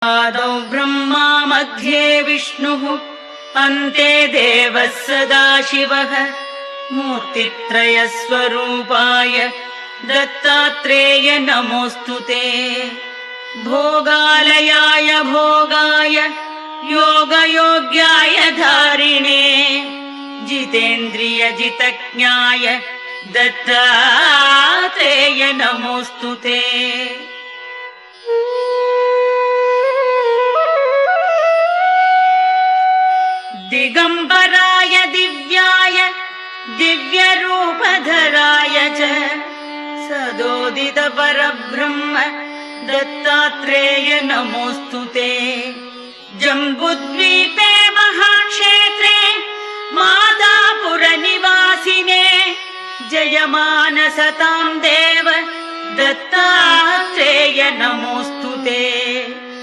आदौ ब्रह्मा मध्ये विष्णुः अन्ते देवः सदाशिवः मूर्तित्रयस्वरूपाय दत्तात्रेय नमोऽस्तुते। भोगालयाय भोगाय योगयोग्याय धारिणे जितेन्द्रियजितज्ञाय दत्तात्रेय नमोऽस्तुते। दिगंबराय दिव्याय दिव्यरूपधराय च सदोदित परब्रह्म दत्तात्रेय नमोऽस्तुते। जम्बुद्वीपे महाक्षेत्रे मादापुरनिवासिने जयमानसतां देव दत्तात्रेय नमोऽस्तुते।